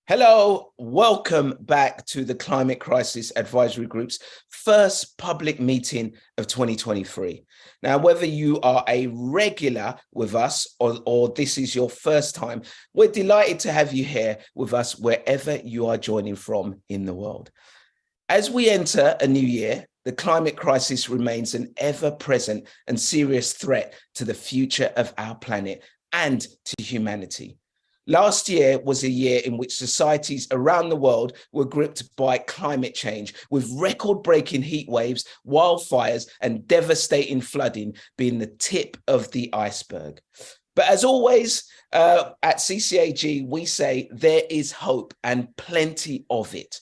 Hello, welcome back to the Climate Crisis Advisory Group's first public meeting of 2023. Now, whether you are a regular with us or this is your first time, we're delighted to have you here with us wherever you are joining from in the world. As we enter a new year, the climate crisis remains an ever-present and serious threat to the future of our planet and to humanity. Last year was a year in which societies around the world were gripped by climate change, with record-breaking heat waves, wildfires, and devastating flooding being the tip of the iceberg. But as always, at CCAG, we say there is hope and plenty of it.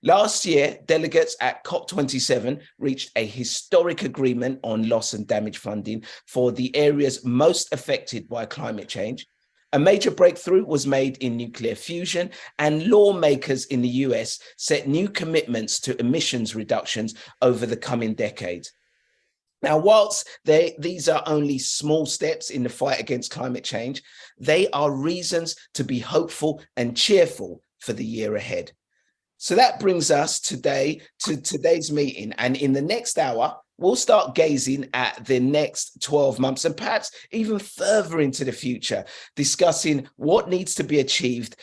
Last year, delegates at COP27 reached a historic agreement on loss and damage funding for the areas most affected by climate change. A major breakthrough was made in nuclear fusion, and lawmakers in the US set new commitments to emissions reductions over the coming decades. Now, whilst these are only small steps in the fight against climate change, they are reasons to be hopeful and cheerful for the year ahead. So that brings us today to today's meeting, and in the next hour, we'll start gazing at the next 12 months and perhaps even further into the future, discussing what needs to be achieved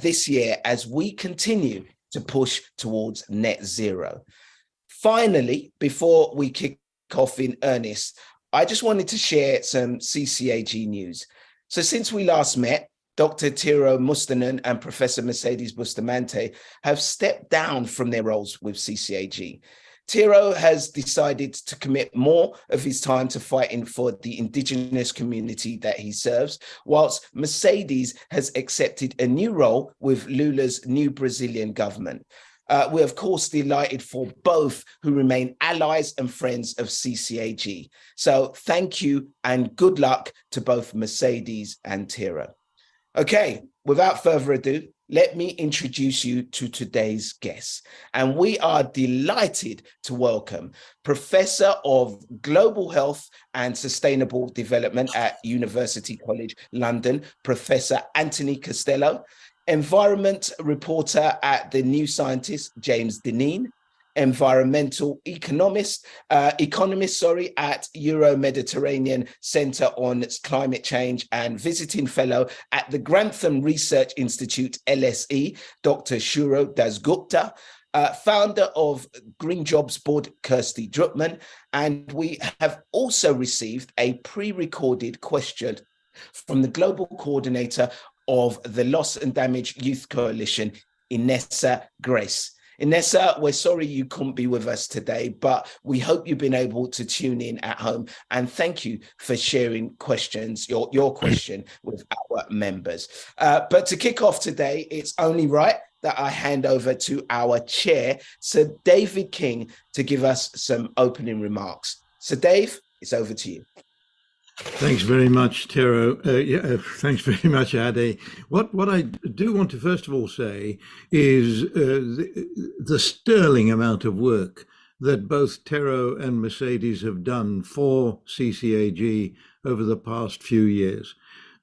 this year as we continue to push towards net zero. Finally, before we kick off in earnest, I just wanted to share some CCAG news. So since we last met, Dr. Tero Mustonen and Professor Mercedes Bustamante have stepped down from their roles with CCAG. Tero has decided to commit more of his time to fighting for the indigenous community that he serves, whilst Mercedes has accepted a new role with Lula's new Brazilian government. We're, of course, delighted for both who remain allies and friends of CCAG. So thank you and good luck to both Mercedes and Tero. Okay, without further ado, let me introduce you to today's guests. And we are delighted to welcome Professor of Global Health and Sustainable Development at University College London, Professor Anthony Costello, environment reporter at The New Scientist, James Dineen, environmental economist at Euro-Mediterranean Centre on Climate Change and visiting fellow at the Grantham Research Institute, LSE, Dr. Shuro Dasgupta, founder of Green Jobs Board, Kirsty Drutman, and we have also received a pre-recorded question from the global coordinator of the Loss and Damage Youth Coalition, Inessa Grace. Inessa, we're sorry you couldn't be with us today, but we hope you've been able to tune in at home. And thank you for sharing questions, your question with our members. But to kick off today, it's only right that I hand over to our chair, Sir David King, to give us some opening remarks. So Dave, it's over to you. Thanks very much, Tero. Thanks very much, Ade. What I do want to first of all say is the sterling amount of work that both Tero and Mercedes have done for CCAG over the past few years.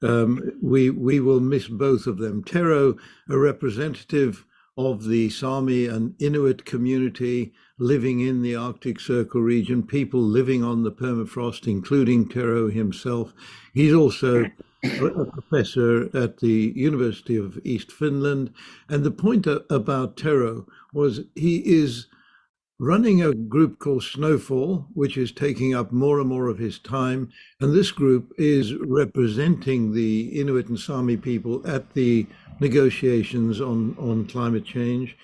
We will miss both of them. Tero, a representative of the Sami and Inuit community living in the Arctic Circle region, people living on the permafrost, including Tero himself. He's also a professor at the University of East Finland. And the point about Tero was he is running a group called Snowfall, which is taking up more and more of his time. And this group is representing the Inuit and Sami people at the negotiations on climate change.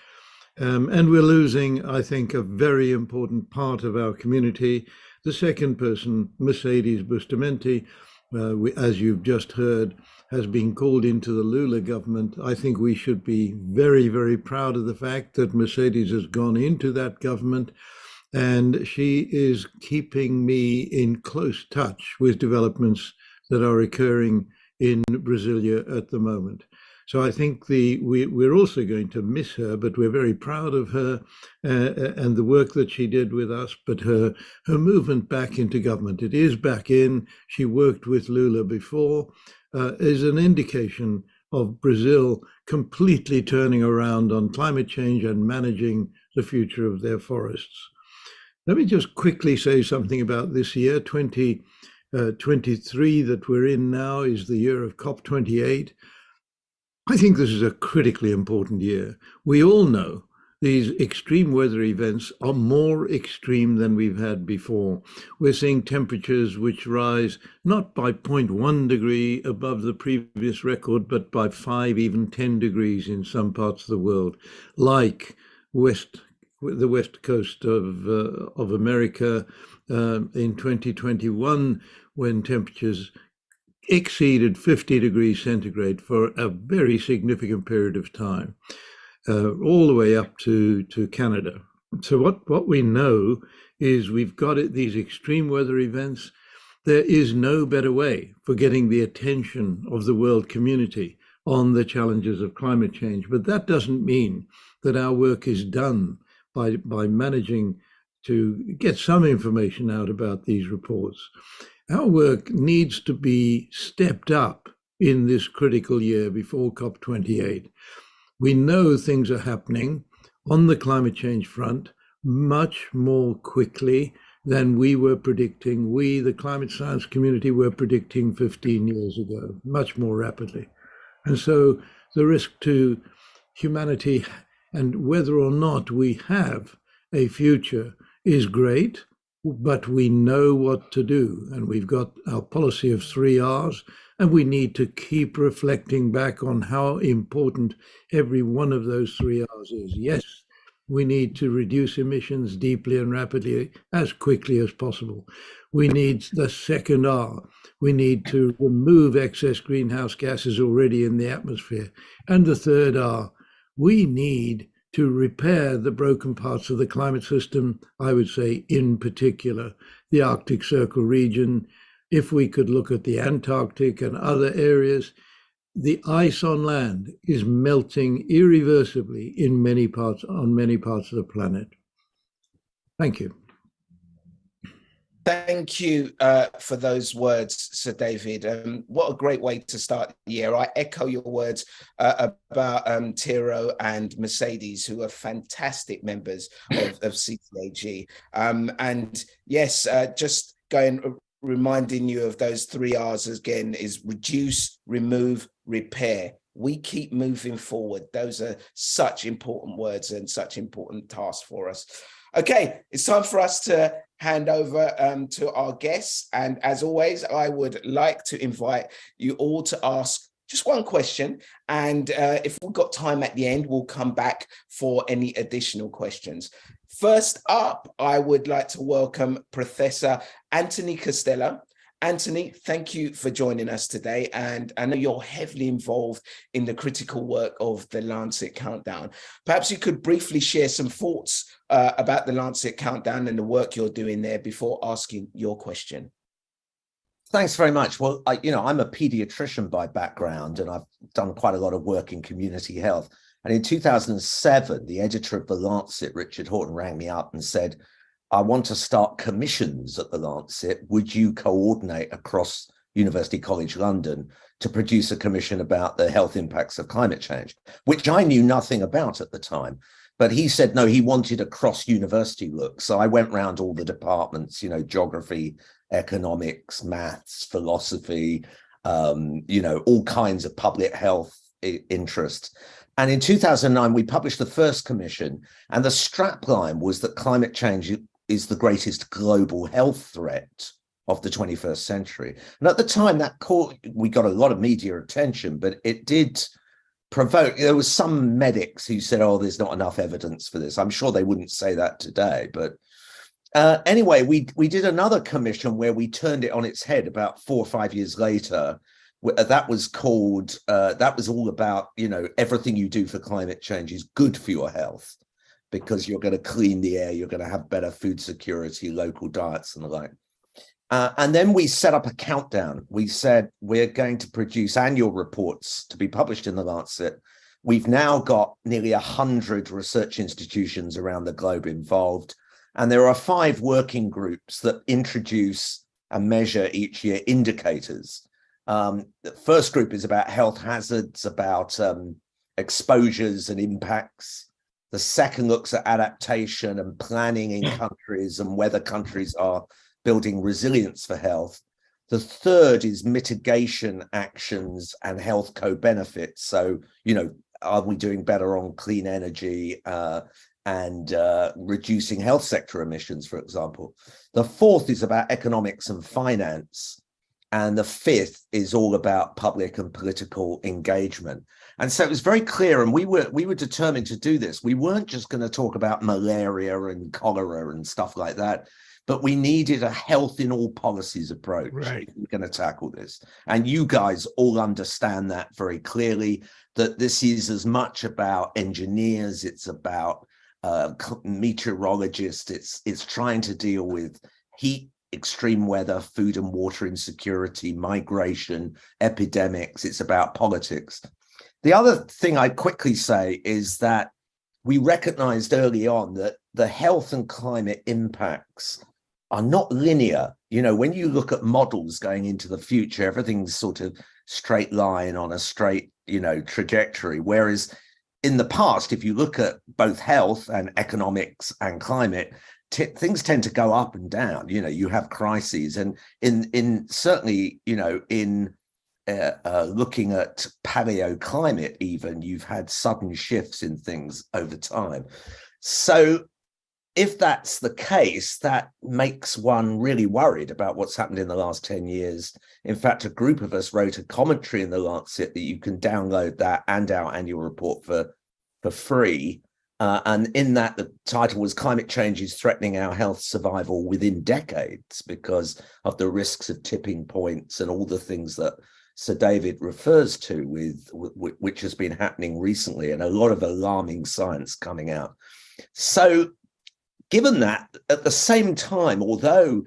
And we're losing, I think, a very important part of our community. The second person, Mercedes Bustamante, as you've just heard, has been called into the Lula government. I think we should be very, very proud of the fact that Mercedes has gone into that government, and she is keeping me in close touch with developments that are occurring in Brasilia at the moment. So I think we're also going to miss her, but we're very proud of her and the work that she did with us. But her movement back into government, it is back in. She worked with Lula before, is an indication of Brazil completely turning around on climate change and managing the future of their forests. Let me just quickly say something about this year. 2023 that we're in now is the year of COP28. I think this is a critically important year. We all know these extreme weather events are more extreme than we've had before. We're seeing temperatures which rise not by 0.1 degree above the previous record, but by 5, even 10 degrees in some parts of the world, like the west coast of America in 2021, when temperatures exceeded 50 degrees centigrade for a very significant period of time, all the way up to Canada. So what we know is we've got these extreme weather events. There is no better way for getting the attention of the world community on the challenges of climate change. But that doesn't mean that our work is done by managing to get some information out about these reports. Our work needs to be stepped up in this critical year before COP28. We know things are happening on the climate change front much more quickly than we were predicting. We, the climate science community, were predicting 15 years ago, much more rapidly. And so the risk to humanity and whether or not we have a future is great, but we know what to do. And we've got our policy of 3 Rs, and we need to keep reflecting back on how important every one of those 3 Rs is. Yes, we need to reduce emissions deeply and rapidly as quickly as possible. We need the second R. We need to remove excess greenhouse gases already in the atmosphere. And the third R, we need to repair the broken parts of the climate system, I would say in particular, the Arctic Circle region. If we could look at the Antarctic and other areas, the ice on land is melting irreversibly on many parts of the planet. Thank you. Thank you for those words, Sir David. What a great way to start the year. I echo your words about Tiro and Mercedes, who are fantastic members of CCAG. And yes, just reminding you of those 3 Rs again is reduce, remove, repair. We keep moving forward. Those are such important words and such important tasks for us. Okay, it's time for us to hand over to our guests. And as always, I would like to invite you all to ask just one question. And if we've got time at the end, we'll come back for any additional questions. First up, I would like to welcome Professor Anthony Costello. Anthony, thank you for joining us today. And I know you're heavily involved in the critical work of the Lancet Countdown. Perhaps you could briefly share some thoughts about the Lancet Countdown and the work you're doing there before asking your question. Thanks very much. Well, I'm a pediatrician by background, and I've done quite a lot of work in community health. And in 2007, the editor of the Lancet, Richard Horton, rang me up and said, I want to start commissions at the Lancet. Would you coordinate across University College London to produce a commission about the health impacts of climate change, which I knew nothing about at the time. But he said, no, he wanted a cross-university look. So I went round all the departments, geography, economics, maths, philosophy, all kinds of public health interests. And in 2009, we published the first commission, and the strapline was that climate change is the greatest global health threat of the 21st century. And at the time, we got a lot of media attention, but it did provoke. There was some medics who said, oh, there's not enough evidence for this. I'm sure they wouldn't say that today. But anyway, we did another commission where we turned it on its head about 4 or 5 years later. That was called, that was all about, everything you do for climate change is good for your health, because you're going to clean the air, you're going to have better food security, local diets and the like. And then we set up a countdown. We said we're going to produce annual reports to be published in the Lancet. We've now got nearly 100 research institutions around the globe involved. And there are 5 working groups that introduce and measure each year indicators The first group is about health hazards, about exposures and impacts. The second looks at adaptation and planning in countries and whether countries are building resilience for health. The third is mitigation actions and health co-benefits. So, are we doing better on clean energy and reducing health sector emissions, for example? The fourth is about economics and finance. And the fifth is all about public and political engagement. And so it was very clear, and we were determined to do this. We weren't just going to talk about malaria and cholera and stuff like that, but we needed a health in all policies approach. Right. We're going to tackle this. And you guys all understand that very clearly, that this is as much about engineers, it's about meteorologists, it's trying to deal with heat, extreme weather, food and water insecurity, migration, epidemics. It's about politics. The other thing I'd quickly say is that we recognized early on that the health and climate impacts are not linear. When you look at models going into the future, everything's sort of straight line on a straight, trajectory. Whereas in the past, if you look at both health and economics and climate, things tend to go up and down. You have crises, and in certainly, in looking at paleoclimate, even you've had sudden shifts in things over time. So if that's the case, that makes one really worried about what's happened in the last 10 years. In fact, a group of us wrote a commentary in the Lancet that you can download, that and our annual report for free. And in that, the title was "Climate Change is Threatening Our Health Survival Within Decades," because of the risks of tipping points and all the things that Sir David refers to, which has been happening recently, and a lot of alarming science coming out. So given that, at the same time, although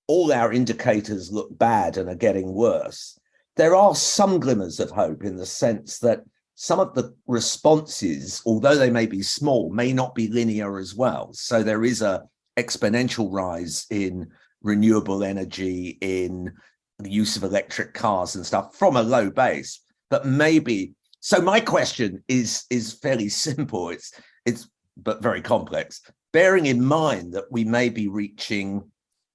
all our indicators look bad and are getting worse, there are some glimmers of hope, in the sense that some of the responses, although they may be small, may not be linear as well. So there is a exponential rise in renewable energy, in the use of electric cars and stuff from a low base. But maybe, so my question is fairly simple. It's but very complex. Bearing in mind that we may be reaching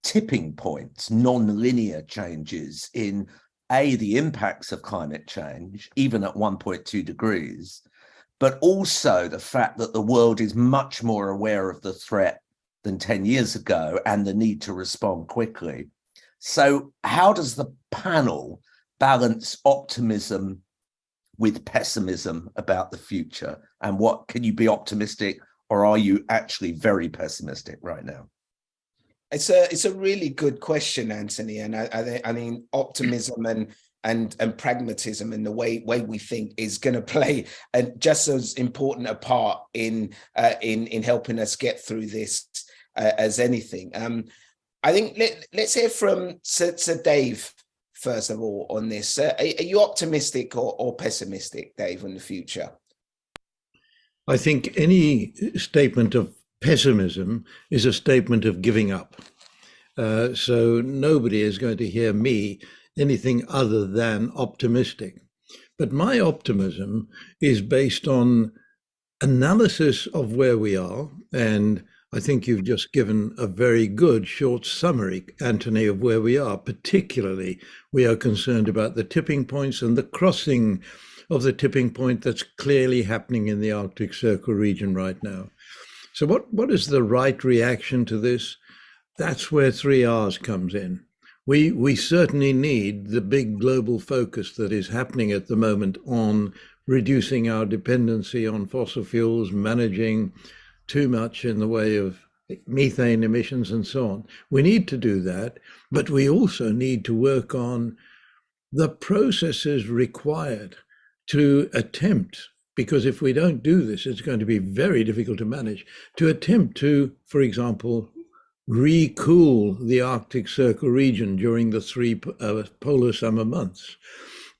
tipping points, non-linear changes in the impacts of climate change, even at 1.2 degrees, but also the fact that the world is much more aware of the threat than 10 years ago and the need to respond quickly. So how does the panel balance optimism with pessimism about the future? And what can you be optimistic, or are you actually very pessimistic right now? It's a really good question, Anthony, and I mean optimism and pragmatism and the way we think is going to play just as important a part in helping us get through this as anything. I think let's hear from Sir Dave first of all on this. Are you optimistic or pessimistic, Dave, on the future? I think any statement of pessimism is a statement of giving up. So nobody is going to hear me anything other than optimistic. But my optimism is based on analysis of where we are. And I think you've just given a very good short summary, Anthony, of where we are. Particularly, we are concerned about the tipping points and the crossing of the tipping point that's clearly happening in the Arctic Circle region right now. So what is the right reaction to this? That's where 3Rs comes in. We certainly need the big global focus that is happening at the moment on reducing our dependency on fossil fuels, managing too much in the way of methane emissions and so on. We need to do that, but we also need to work on the processes required to attempt, because if we don't do this, it's going to be very difficult to manage, to attempt to, for example, recool the Arctic Circle region during the 3 polar summer months.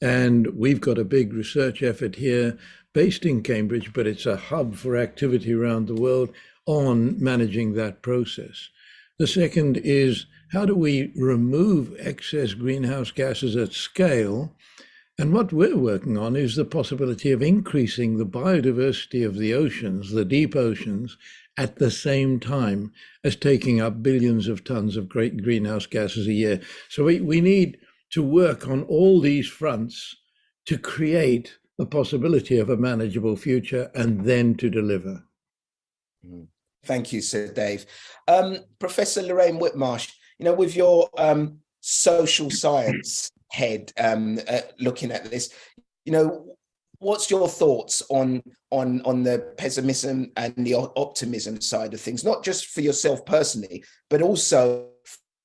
And we've got a big research effort here based in Cambridge, but it's a hub for activity around the world on managing that process. The second is, how do we remove excess greenhouse gases at scale? And what we're working on is the possibility of increasing the biodiversity of the oceans, the deep oceans, at the same time as taking up billions of tons of great greenhouse gases a year. So we need to work on all these fronts to create the possibility of a manageable future and then to deliver. Thank you, Sir Dave. Professor Lorraine Whitmarsh, with your social science head looking at this, what's your thoughts on the pessimism and the optimism side of things, not just for yourself personally, but also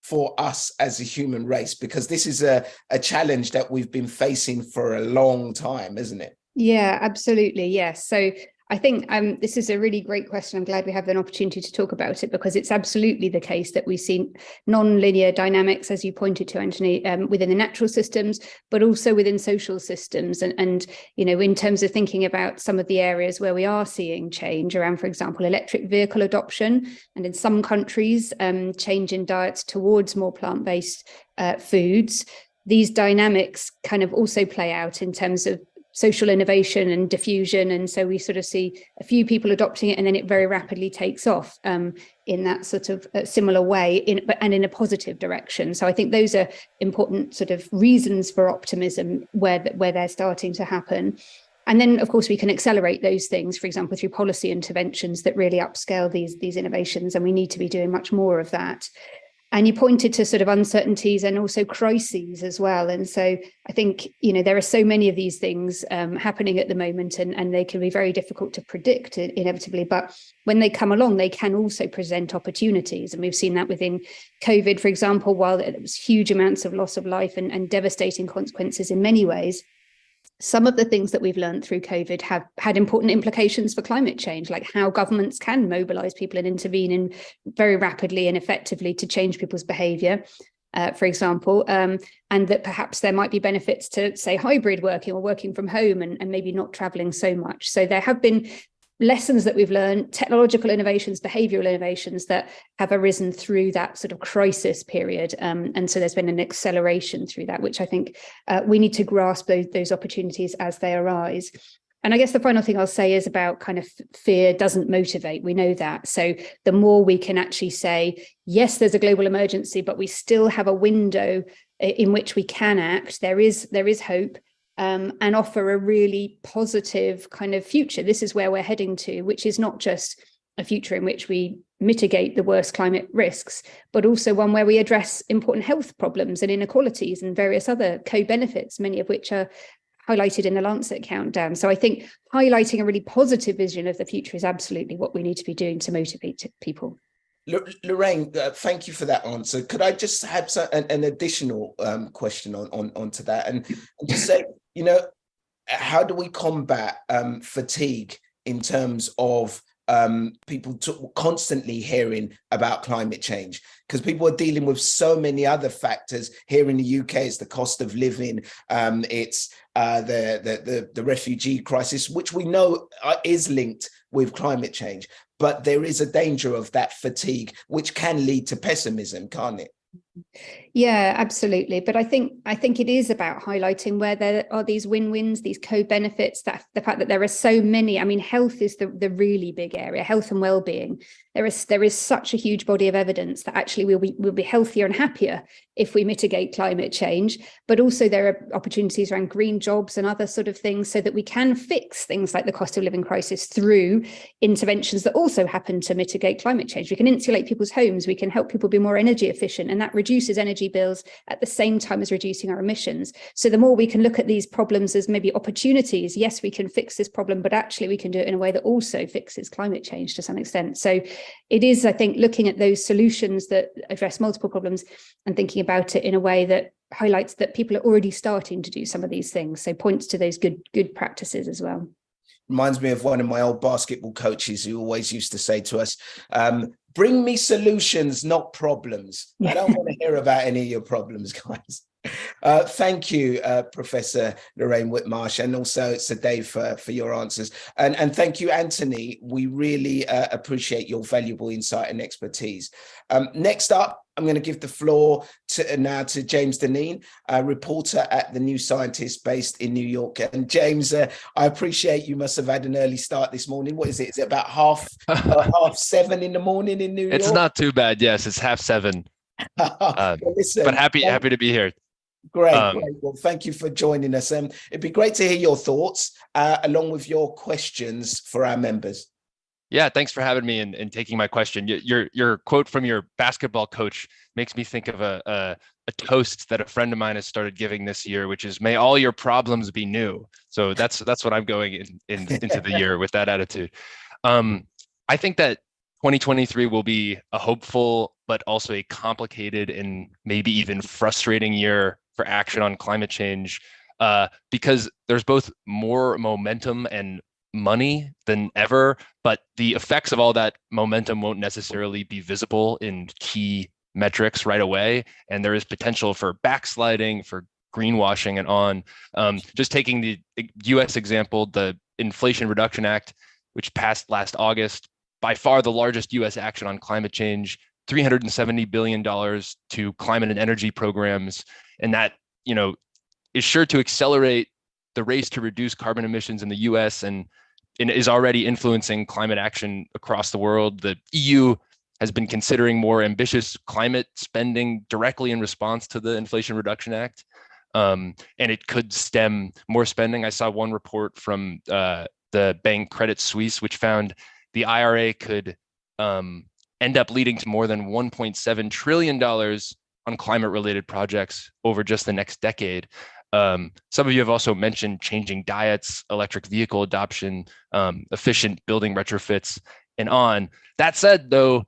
for us as a human race, because this is a challenge that we've been facing for a long time, isn't it? Yeah, absolutely. Yes. So I think this is a really great question. I'm glad we have an opportunity to talk about it, because it's absolutely the case that we see non-linear dynamics, as you pointed to, Anthony, within the natural systems, but also within social systems. And in terms of thinking about some of the areas where we are seeing change around, for example, electric vehicle adoption, and in some countries, change in diets towards more plant-based foods. These dynamics kind of also play out in terms of social innovation and diffusion. And so we sort of see a few people adopting it, and then it very rapidly takes off in that sort of similar way, and in a positive direction. So I think those are important sort of reasons for optimism where they're starting to happen. And then, of course, we can accelerate those things, for example, through policy interventions that really upscale these innovations. And we need to be doing much more of that. And you pointed to sort of uncertainties and also crises as well. And so I think, there are so many of these things happening at the moment, and they can be very difficult to predict inevitably. But when they come along, they can also present opportunities. And we've seen that within COVID, for example, while there was huge amounts of loss of life and devastating consequences in many ways. Some of the things that we've learned through COVID have had important implications for climate change, like how governments can mobilize people and intervene in very rapidly and effectively to change people's behavior, for example, and that perhaps there might be benefits to, say, hybrid working or working from home and maybe not traveling so much. So there have been lessons that we've learned, technological innovations, behavioral innovations that have arisen through that sort of crisis period. And so there's been an acceleration through that, which I think we need to grasp those opportunities as they arise. And I guess the final thing I'll say is about kind of fear doesn't motivate. We know that. So the more we can actually say, yes, there's a global emergency, but we still have a window in which we can act. There is hope. And offer a really positive kind of future. This is where we're heading to, which is not just a future in which we mitigate the worst climate risks, but also one where we address important health problems and inequalities and various other co-benefits, many of which are highlighted in the Lancet countdown. So I think highlighting a really positive vision of the future is absolutely what we need to be doing to motivate people. Lorraine, thank you for that answer. Could I just have an additional question onto that, and just say, how do we combat fatigue in terms of people constantly hearing about climate change? Because people are dealing with so many other factors. Here in the UK, it's the cost of living, it's the refugee crisis, which we know is linked with climate change. But there is a danger of that fatigue, which can lead to pessimism, can't it? Yeah, absolutely. But I think it is about highlighting where there are these win-wins, these co-benefits, that the fact that there are so many. I mean, health is the really big area, health and well-being. There is such a huge body of evidence that actually we'll be healthier and happier if we mitigate climate change. But also there are opportunities around green jobs and other sort of things, so that we can fix things like the cost of living crisis through interventions that also happen to mitigate climate change. We can insulate people's homes, we can help people be more energy efficient, and that reduces energy bills at the same time as reducing our emissions. So the more we can look at these problems as maybe opportunities, yes, we can fix this problem, but actually we can do it in a way that also fixes climate change to some extent. So it is, I think, looking at those solutions that address multiple problems and thinking about it in a way that highlights that people are already starting to do some of these things. So points to those good practices as well. Reminds me of one of my old basketball coaches who always used to say to us, bring me solutions, not problems. I don't want to hear about any of your problems, guys. Thank you, Professor Lorraine Whitmarsh, and also Sir Dave for your answers. And thank you, Anthony. We really appreciate your valuable insight and expertise. Next up, I'm going to give the floor now to James Deneen, a reporter at The New Scientist based in New York. And James, I appreciate you must have had an early start this morning. What is it? Is it about half 7 in the morning in New York? It's not too bad. Yes, it's 6:30. Well, listen, but happy to be here. Great. Well, thank you for joining us. It'd be great to hear your thoughts along with your questions for our members. Yeah, thanks for having me and taking my question. Your quote from your basketball coach makes me think of a toast that a friend of mine has started giving this year, which is "May all your problems be new." So that's what I'm going into the year with that attitude. I think that 2023 will be a hopeful but also a complicated and maybe even frustrating year for action on climate change, because there's both more momentum and money than ever, but the effects of all that momentum won't necessarily be visible in key metrics right away. And there is potential for backsliding, for greenwashing and on. Just taking the US example, the Inflation Reduction Act, which passed last August, by far the largest US action on climate change, $370 billion to climate and energy programs. And that, is sure to accelerate the race to reduce carbon emissions in the US and is already influencing climate action across the world. The EU has been considering more ambitious climate spending directly in response to the Inflation Reduction Act. And it could stem more spending. I saw one report from the bank Credit Suisse, which found the IRA could end up leading to more than $1.7 trillion on climate-related projects over just the next decade. Some of you have also mentioned changing diets, electric vehicle adoption, efficient building retrofits, and on. That said, though,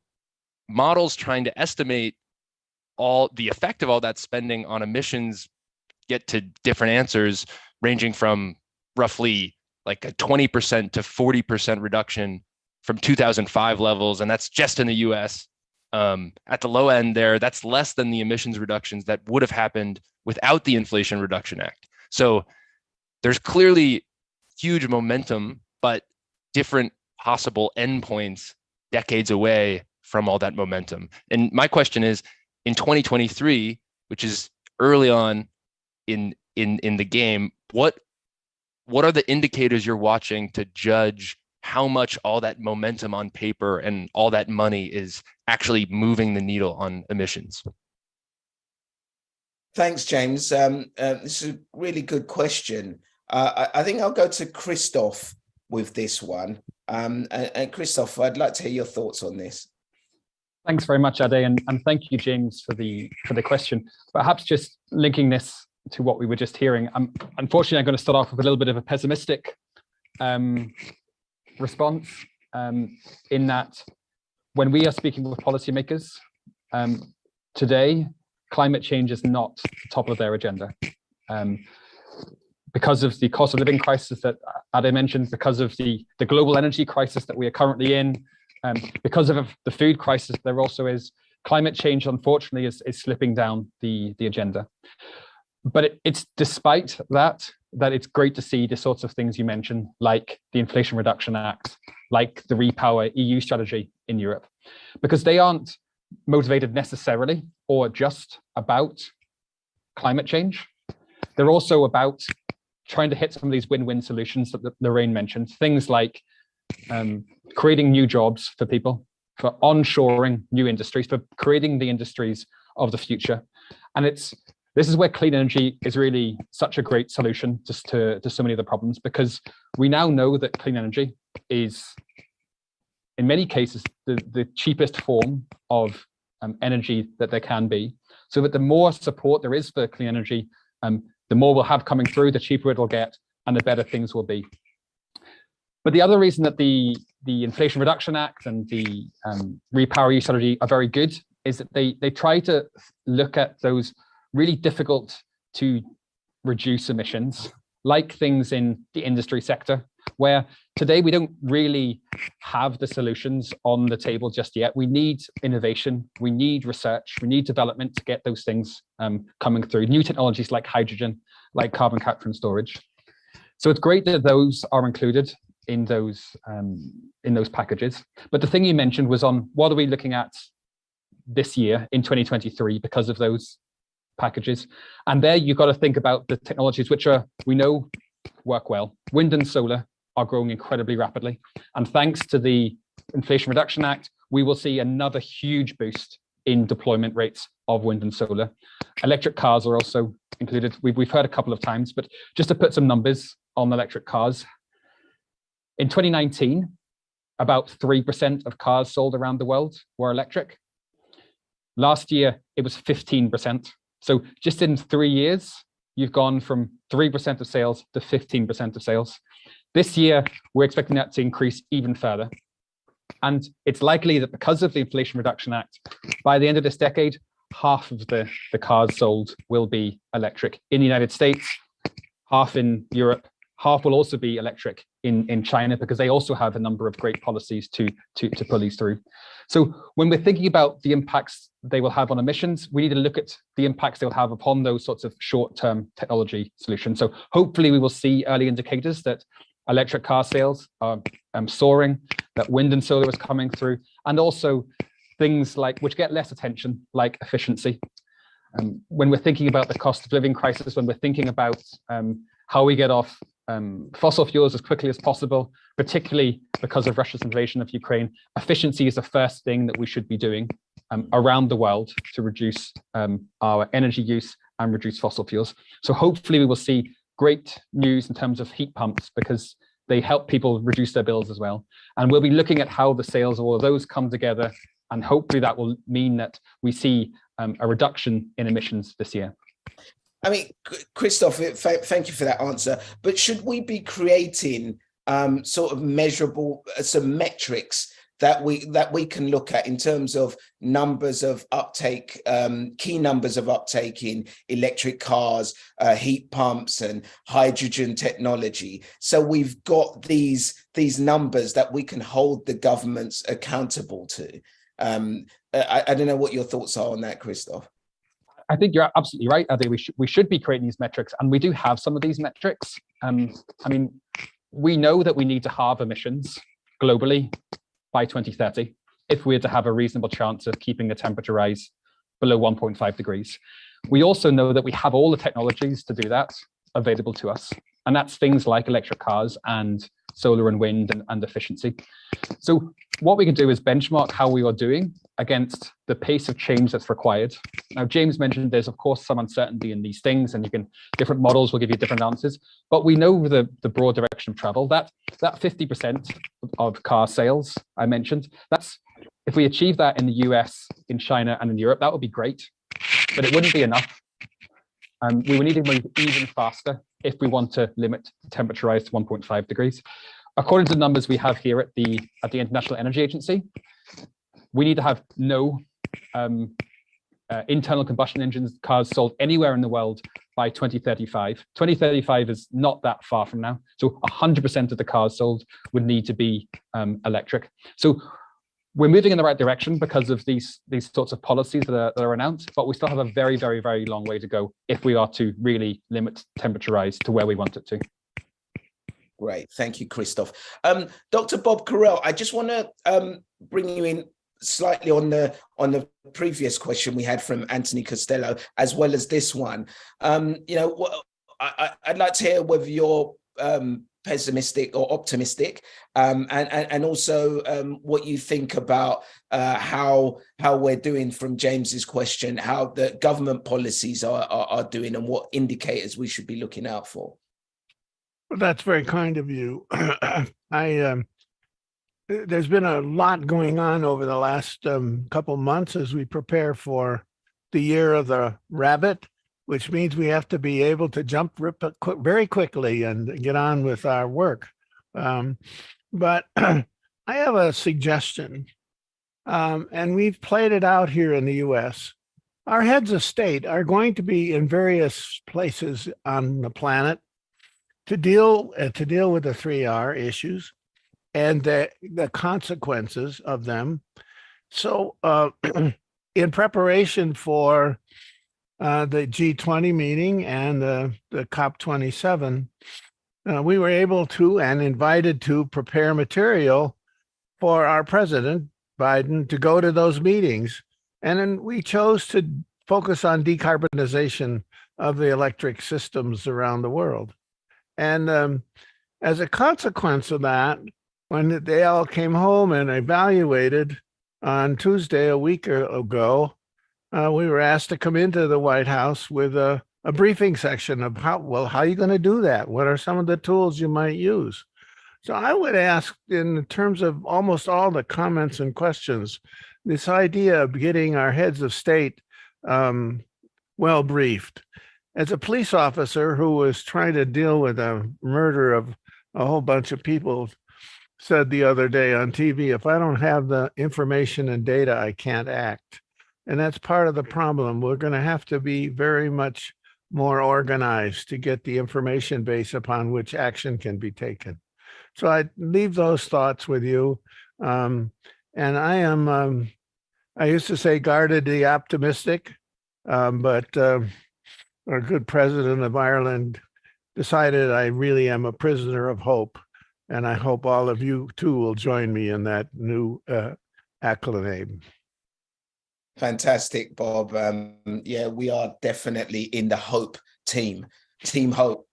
models trying to estimate all the effect of all that spending on emissions get to different answers, ranging from roughly like a 20% to 40% reduction from 2005 levels, and that's just in the US. At the low end there, that's less than the emissions reductions that would have happened without the Inflation Reduction Act. So there's clearly huge momentum, but different possible endpoints decades away from all that momentum. And my question is, in 2023, which is early on in the game, what are the indicators you're watching to judge how much all that momentum on paper and all that money is actually moving the needle on emissions? Thanks, James. This is a really good question. I think I'll go to Christoph with this one. And Christoph, I'd like to hear your thoughts on this. Thanks very much, Ade, and thank you, James, for the question. Perhaps just linking this to what we were just hearing, unfortunately, I'm going to start off with a little bit of a pessimistic response, in that when we are speaking with policymakers today, climate change is not top of their agenda. Because of the cost of living crisis that Ade mentioned, because of the global energy crisis that we are currently in, because of the food crisis, there also is climate change, unfortunately, is slipping down the agenda. But it's despite that it's great to see the sorts of things you mentioned, like the Inflation Reduction Act, like the Repower EU strategy in Europe, because they aren't motivated necessarily or just about climate change. They're also about trying to hit some of these win-win solutions that Lorraine mentioned, things like creating new jobs for people, for onshoring new industries, for creating the industries of the future. And this is where clean energy is really such a great solution just to so many of the problems, because we now know that clean energy is, in many cases, the cheapest form of energy that there can be. So that the more support there is for clean energy, the more we'll have coming through, the cheaper it'll get, and the better things will be. But the other reason that the Inflation Reduction Act and the Repower EU strategy are very good is that they try to look at those really difficult to reduce emissions, like things in the industry sector, where today we don't really have the solutions on the table just yet. We need innovation, we need research, we need development to get those things coming through. New technologies like hydrogen, like carbon capture and storage. So it's great that those are included in those packages. But the thing you mentioned was on what are we looking at this year in 2023 because of those packages. And there you've got to think about the technologies which we know work well. Wind and solar are growing incredibly rapidly. And thanks to the Inflation Reduction Act, we will see another huge boost in deployment rates of wind and solar. Electric cars are also included. We've heard a couple of times, but just to put some numbers on electric cars. In 2019, about 3% of cars sold around the world were electric. Last year, it was 15%. So just in 3 years, you've gone from 3% of sales to 15% of sales. This year, we're expecting that to increase even further. And it's likely that because of the Inflation Reduction Act, by the end of this decade, half of the cars sold will be electric in the United States, half in Europe, half will also be electric in China, because they also have a number of great policies to pull these through. So when we're thinking about the impacts they will have on emissions, we need to look at the impacts they'll have upon those sorts of short-term technology solutions. So hopefully we will see early indicators that electric car sales are soaring, that wind and solar is coming through, and also things like which get less attention, like efficiency. When we're thinking about the cost of living crisis, when we're thinking about how we get off fossil fuels as quickly as possible, particularly because of Russia's invasion of Ukraine, efficiency is the first thing that we should be doing around the world to reduce our energy use and reduce fossil fuels. So hopefully we will see great news in terms of heat pumps, because they help people reduce their bills as well. And we'll be looking at how the sales of all of those come together, and hopefully that will mean that we see a reduction in emissions this year. I mean, Christoph, thank you for that answer. But should we be creating sort of measurable some metrics that we can look at in terms of numbers of uptake, key numbers of uptake in electric cars, heat pumps, and hydrogen technology? So we've got these numbers that we can hold the governments accountable to. I don't know what your thoughts are on that, Christoph. I think you're absolutely right, Ade. We should be creating these metrics, and we do have some of these metrics. I mean, we know that we need to halve emissions globally by 2030 if we're to have a reasonable chance of keeping the temperature rise below 1.5 degrees. We also know that we have all the technologies to do that available to us, and that's things like electric cars and solar and wind and efficiency. So what we can do is benchmark how we are doing against the pace of change that's required. Now, James mentioned there's of course some uncertainty in these things, and different models will give you different answers, but we know the broad direction of travel. That 50% of car sales I mentioned, that's, if we achieve that in the US, in China, and in Europe, that would be great, but it wouldn't be enough. We would need to move even faster if we want to limit the temperature rise to 1.5 degrees. According to the numbers we have here at the International Energy Agency, we need to have no internal combustion engines cars sold anywhere in the world by 2035. 2035 is not that far from now. So 100% of the cars sold would need to be electric. So we're moving in the right direction because of these sorts of policies that are announced, but we still have a very, very, very long way to go if we are to really limit temperature rise to where we want it to. Great, thank you, Christoph. Dr. Bob Carell, I just want to bring you in slightly on the previous question we had from Anthony Costello, as well as this one. I'd like to hear whether you're pessimistic or optimistic, and also what you think about how we're doing, from James's question, how the government policies are doing, and what indicators we should be looking out for. Well, that's very kind of you. There's been a lot going on over the last couple months as we prepare for the year of the rabbit, which means we have to be able to jump very quickly and get on with our work. But I have a suggestion, and we've played it out here in the US. Our heads of state are going to be in various places on the planet, to deal with the 3R issues and the consequences of them. So in preparation for the G20 meeting and the COP27, we were able to and invited to prepare material for our president, Biden, to go to those meetings. And then we chose to focus on decarbonization of the electric systems around the world. And as a consequence of that, when they all came home and evaluated on Tuesday, a week ago, we were asked to come into the White House with a briefing section of how are you going to do that? What are some of the tools you might use? So I would ask, in terms of almost all the comments and questions, this idea of getting our heads of state well briefed. As a police officer who was trying to deal with a murder of a whole bunch of people, said the other day on TV, if I don't have the information and data, I can't act. And that's part of the problem. We're going to have to be very much more organized to get the information base upon which action can be taken. So I leave those thoughts with you. And I am, I used to say guardedly optimistic, but our good president of Ireland decided I really am a prisoner of hope. And I hope all of you too will join me in that new accolade. Fantastic, Bob. Yeah, we are definitely in the hope team hope.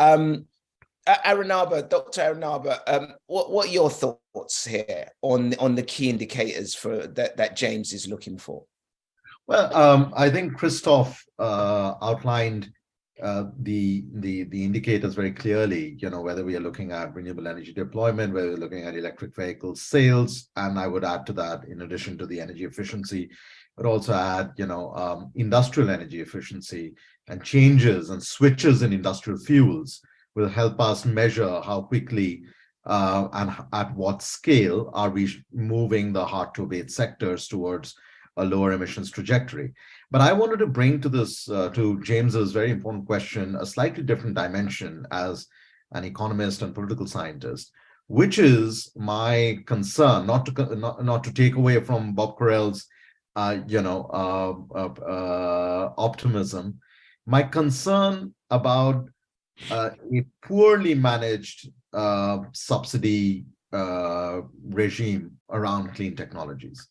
Aranaba, Dr. Aranaba, what are your thoughts here on the key indicators for that James is looking for? Well, I think Christoph outlined the indicators very clearly, whether we are looking at renewable energy deployment, whether we're looking at electric vehicle sales, and I would add to that, in addition to the energy efficiency, but also add, industrial energy efficiency, and changes and switches in industrial fuels will help us measure how quickly and at what scale are we moving the hard-to-abate sectors towards a lower emissions trajectory. But I wanted to bring to this, to James's very important question, a slightly different dimension as an economist and political scientist, which is my concern, not to take away from Bob Correll's, optimism, my concern about a poorly managed subsidy regime around clean technologies.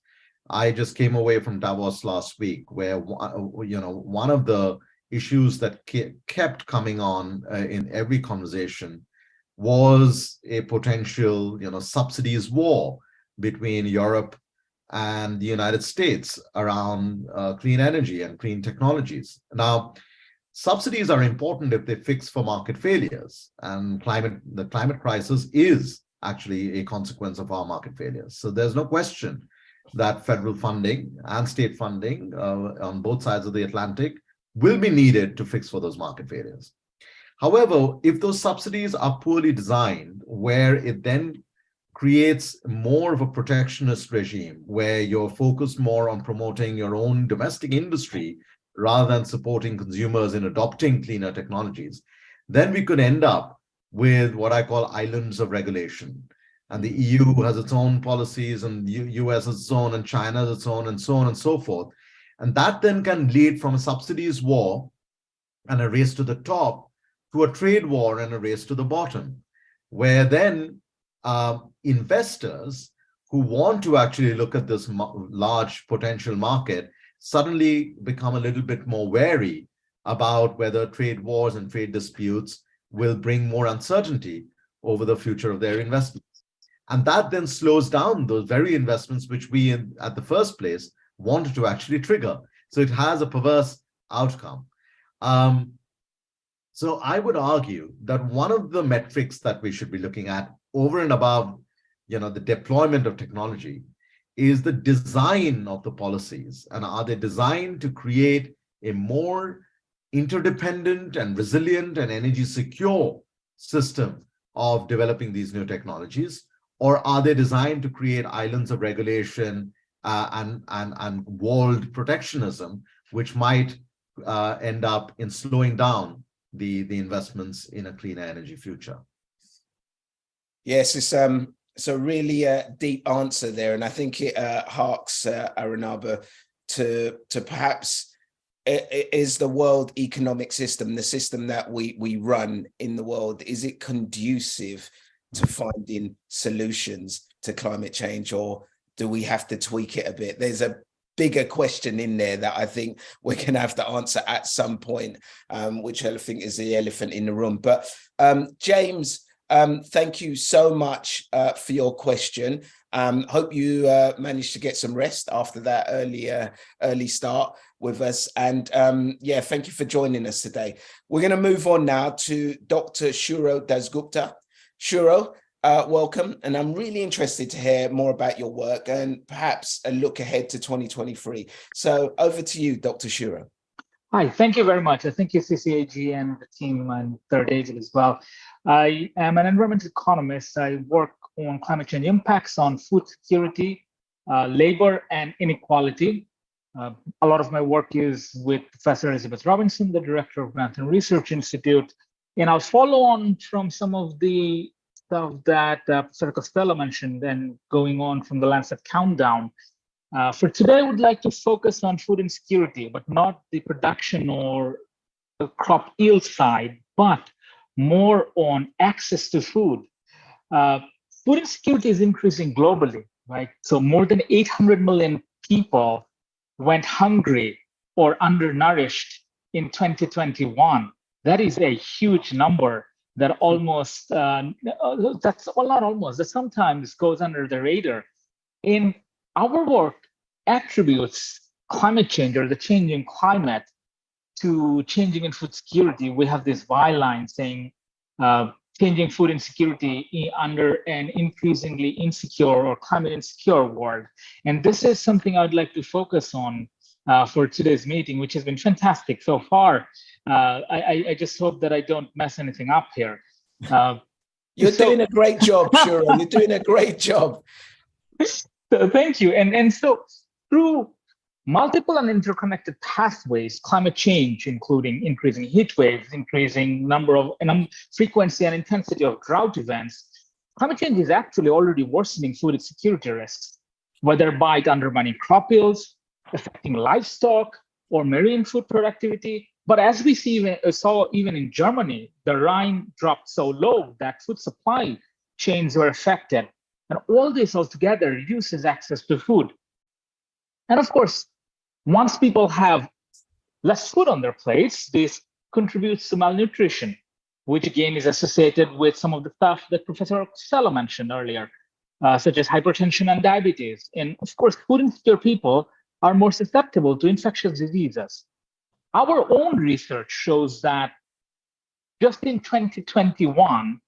I just came away from Davos last week, where one of the issues that kept coming on in every conversation was a potential, subsidies war between Europe and the United States around clean energy and clean technologies. Now, subsidies are important if they fix for market failures, and the climate crisis is actually a consequence of our market failures. So there's no question that federal funding and state funding on both sides of the Atlantic will be needed to fix for those market failures. However, if those subsidies are poorly designed, where it then creates more of a protectionist regime, where you're focused more on promoting your own domestic industry rather than supporting consumers in adopting cleaner technologies, then we could end up with what I call islands of regulation. And the EU has its own policies, and the US has its own, and China has its own, and so on and so forth. And that then can lead from a subsidies war and a race to the top to a trade war and a race to the bottom, where then investors who want to actually look at this large potential market suddenly become a little bit more wary about whether trade wars and trade disputes will bring more uncertainty over the future of their investments. And that then slows down those very investments which we, at the first place, wanted to actually trigger. So it has a perverse outcome. So I would argue that one of the metrics that we should be looking at over and above, the deployment of technology is the design of the policies. And are they designed to create a more interdependent and resilient and energy secure system of developing these new technologies? Or are they designed to create islands of regulation and walled protectionism, which might end up in slowing down the investments in a cleaner energy future. Yes, it's a really deep answer there, and I think it harks Aranaba to perhaps is the world economic system, the system that we run in the world, is it conducive to finding solutions to climate change, or do we have to tweak it a bit? There's a bigger question in there that I think we're going to have to answer at some point, which I think is the elephant in the room. But James, thank you so much for your question. Hope you managed to get some rest after that early start with us. And yeah, thank you for joining us today. We're going to move on now to Dr. Shuro Dasgupta. Shuro, welcome. And I'm really interested to hear more about your work and perhaps a look ahead to 2023. So over to you, Dr. Shuro. Hi, thank you very much. Thank you, CCAG and the team and Third Age as well. I am an environmental economist. I work on climate change impacts on food security, labor, and inequality. A lot of my work is with Professor Elizabeth Robinson, the director of Grantham Research Institute. And I'll follow on from some of the stuff that Professor Costello mentioned and going on from the Lancet countdown. For today, I would like to focus on food insecurity, but not the production or the crop yield side, but more on access to food. Food insecurity is increasing globally, right? So more than 800 million people went hungry or undernourished in 2021. That is a huge number that almost, that sometimes goes under the radar. In our work attributes climate change or the changing climate to changing in food security. We have this byline saying changing food insecurity under an increasingly insecure or climate insecure world. And this is something I'd like to focus on for today's meeting, which has been fantastic so far. I just hope that I don't mess anything up here. You're doing a great job, Shuro. You're doing a great job. So thank you. And so through multiple and interconnected pathways, climate change, including increasing heat waves, increasing number of frequency and intensity of drought events, climate change is actually already worsening food insecurity risks, whether by undermining crop yields, affecting livestock, or marine food productivity. But as we saw even in Germany, the Rhine dropped so low that food supply chains were affected. And all this altogether reduces access to food. And of course, once people have less food on their plates, this contributes to malnutrition, which again is associated with some of the stuff that Professor Costello mentioned earlier, such as hypertension and diabetes. And of course, food insecure people are more susceptible to infectious diseases. Our own research shows that just in 2021,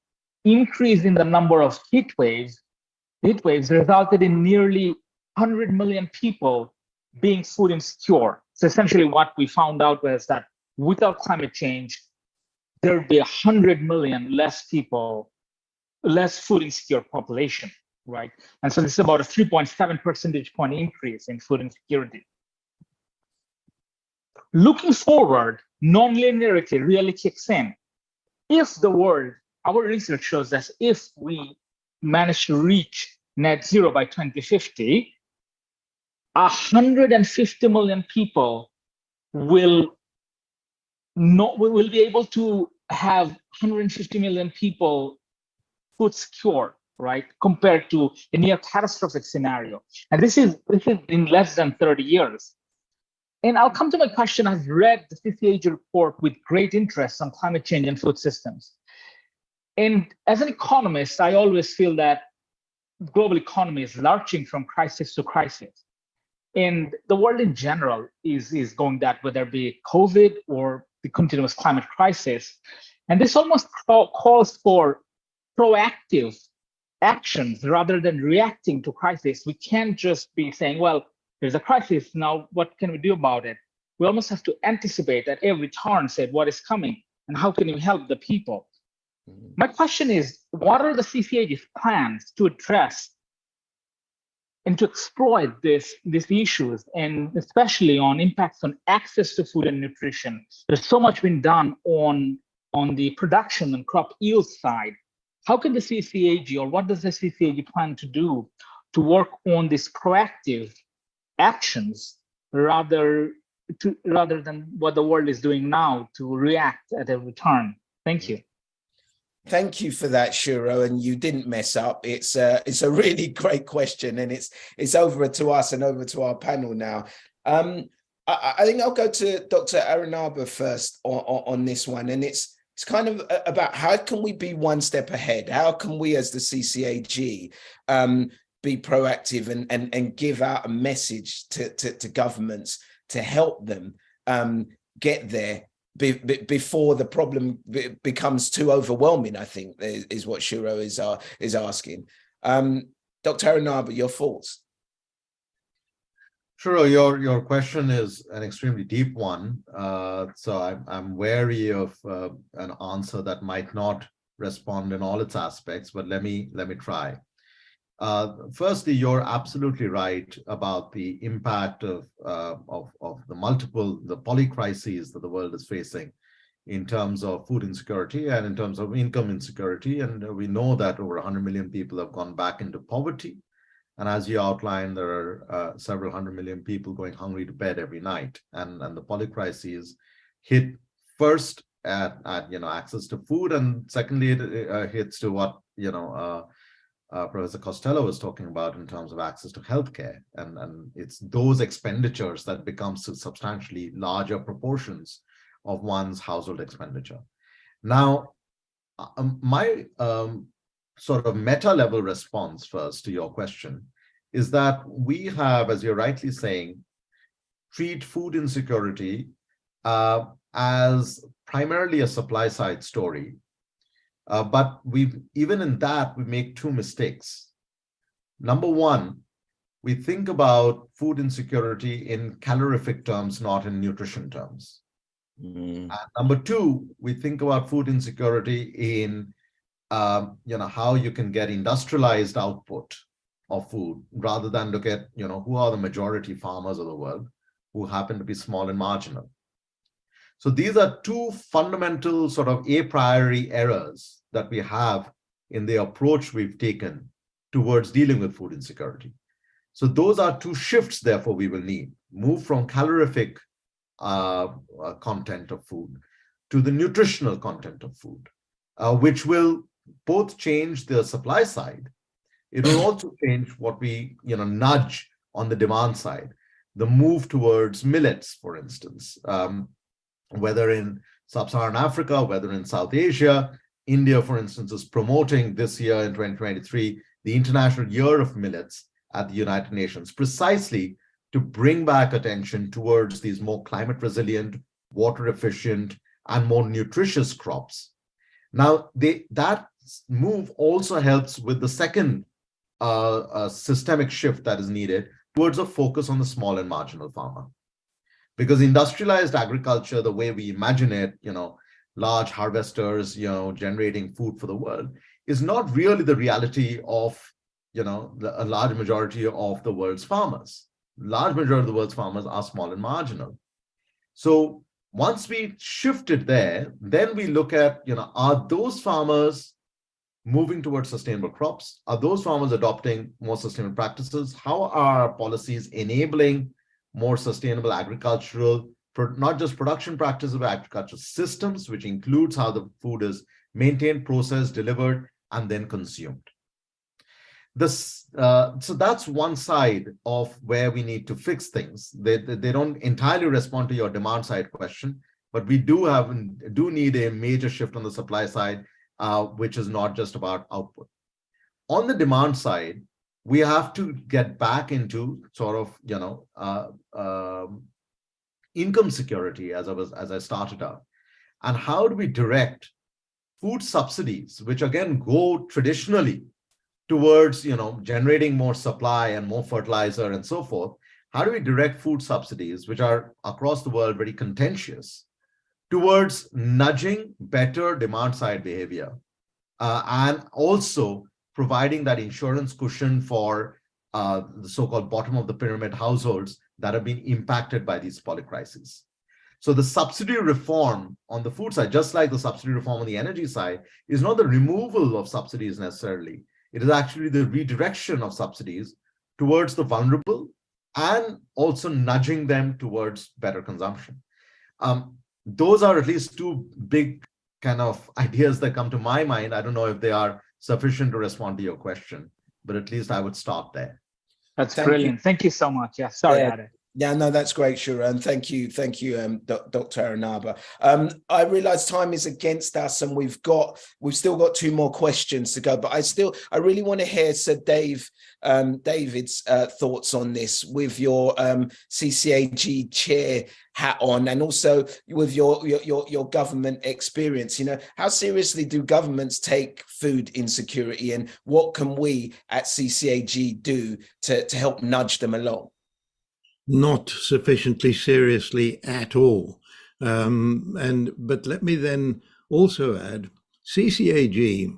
increase in the number of heat waves resulted in nearly 100 million people being food insecure. So essentially what we found out was that without climate change, there would be 100 million less people, less food insecure population, right? And so this is about a 3.7 percentage point increase in food insecurity. Looking forward, nonlinearity really kicks in. If the world, our research shows that if we manage to reach net zero by 2050, 150 million people will be able to have 150 million people food secure, right? Compared to a near catastrophic scenario. And this is in less than 30 years. And I'll come to my question. I've read the CCAG report with great interest on climate change and food systems. And as an economist, I always feel that global economy is lurching from crisis to crisis. And the world in general is going that, whether it be COVID or the continuous climate crisis. And this almost calls for proactive actions rather than reacting to crisis. We can't just be saying, well, there's a crisis, now what can we do about it? We almost have to anticipate at every turn, say what is coming and how can we help the people? My question is, what are the CCAG's plans to address and to exploit these issues, and especially on impacts on access to food and nutrition? There's so much been done on on the production and crop yield side, how can the CCAG, or what does the CCAG plan to do to work on these proactive actions rather than what the world is doing now to react at every turn? Thank you. Thank you for that, Shuro, and you didn't mess up. It's a really great question, and it's over to us and over to our panel now. I think I'll go to Dr. Aranaba first on this one, and it's kind of about how can we be one step ahead? How can we, as the CCAG, be proactive and give out a message to governments to help them get there before the problem becomes too overwhelming, I think is what Shuro is asking. Dr. Aranaba, your thoughts? Sure, your question is an extremely deep one. So I'm wary of an answer that might not respond in all its aspects, but let me try. Firstly, you're absolutely right about the impact of the polycrises that the world is facing in terms of food insecurity and in terms of income insecurity. And we know that over 100 million people have gone back into poverty. And as you outlined, there are several 100 million people going hungry to bed every night. And the polycrises hit first at access to food, and secondly, it hits to what Professor Costello was talking about in terms of access to healthcare, and it's those expenditures that become substantially larger proportions of one's household expenditure. Now, my sort of meta-level response first to your question is that we have, as you're rightly saying, treat food insecurity as primarily a supply-side story. But even in that, we make two mistakes. Number one, we think about food insecurity in calorific terms, not in nutrition terms. And number two, we think about food insecurity in how you can get industrialized output of food, rather than look at who are the majority farmers of the world, who happen to be small and marginal. So these are two fundamental sort of a priori errors that we have in the approach we've taken towards dealing with food insecurity. So those are two shifts, therefore, we will need. Move from calorific content of food to the nutritional content of food, which will both change the supply side. It will also change what we nudge on the demand side. The move towards millets, for instance, whether in sub-Saharan Africa, whether in South Asia. India, for instance, is promoting this year in 2023 the International Year of Millets at the United Nations, precisely to bring back attention towards these more climate resilient, water efficient, and more nutritious crops. Now, that move also helps with the second systemic shift that is needed towards a focus on the small and marginal farmer. Because industrialized agriculture, the way we imagine it, large harvesters, generating food for the world, is not really the reality of, a large majority of the world's farmers. Large majority of the world's farmers are small and marginal. So once we shifted there, then we look at, are those farmers moving towards sustainable crops? Are those farmers adopting more sustainable practices? How are our policies enabling more sustainable agricultural, not just production practices, but agricultural systems, which includes how the food is maintained, processed, delivered, and then consumed? So that's one side of where we need to fix things. They don't entirely respond to your demand side question, but we do need a major shift on the supply side, which is not just about output. On the demand side, we have to get back into sort of, income security, as I started out. And how do we direct food subsidies, which again go traditionally towards, generating more supply and more fertilizer and so forth? How do we direct food subsidies, which are across the world very contentious, towards nudging better demand side behavior, and also providing that insurance cushion for the so-called bottom of the pyramid households that have been impacted by these polycrises? So the subsidy reform on the food side, just like the subsidy reform on the energy side, is not the removal of subsidies necessarily. It is actually the redirection of subsidies towards the vulnerable and also nudging them towards better consumption. Those are at least two big kind of ideas that come to my mind. I don't know if they are sufficient to respond to your question, but at least I would start there. That's brilliant. Thank you so much. Yeah, sorry, Ade. Yeah, no, that's great, Shura, and thank you, Dr. Aranaba. I realise time is against us, and we've still got two more questions to go. But I really want to hear Sir David's thoughts on this with your CCAG chair hat on, and also with your government experience. You know, how seriously do governments take food insecurity, and what can we at CCAG do to help nudge them along? Not sufficiently seriously at all. But let me then also add, CCAG,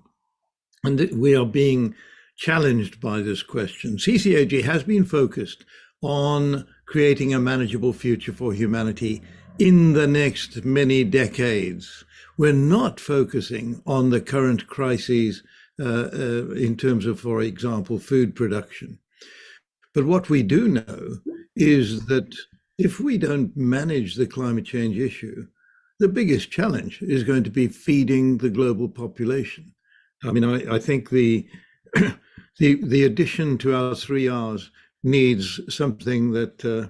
and we are being challenged by this question. CCAG has been focused on creating a manageable future for humanity in the next many decades. We're not focusing on the current crises in terms of, for example, food production. But what we do know is that if we don't manage the climate change issue, the biggest challenge is going to be feeding the global population. I mean, I think the addition to our 3 Rs needs something that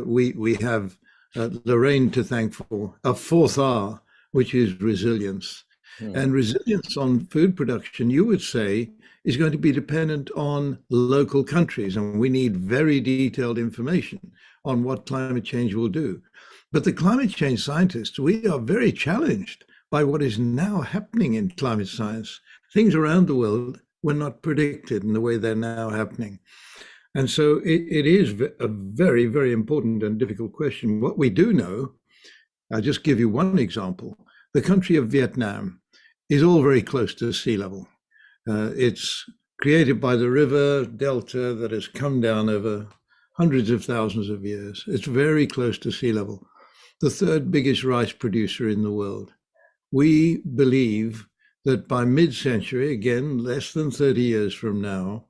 we have Lorraine to thank for, a 4th R, which is resilience. And resilience on food production, you would say, is going to be dependent on local countries, and we need very detailed information on what climate change will do. But the climate change scientists, we are very challenged by what is now happening in climate science. Things around the world were not predicted in the way they're now happening. And so it is a very, very important and difficult question. What we do know, I'll just give you one example. The country of Vietnam is all very close to sea level. It's created by the river delta that has come down over hundreds of thousands of years. It's very close to sea level. The 3rd biggest rice producer in the world. We believe that by mid-century, again, less than 30 years from now,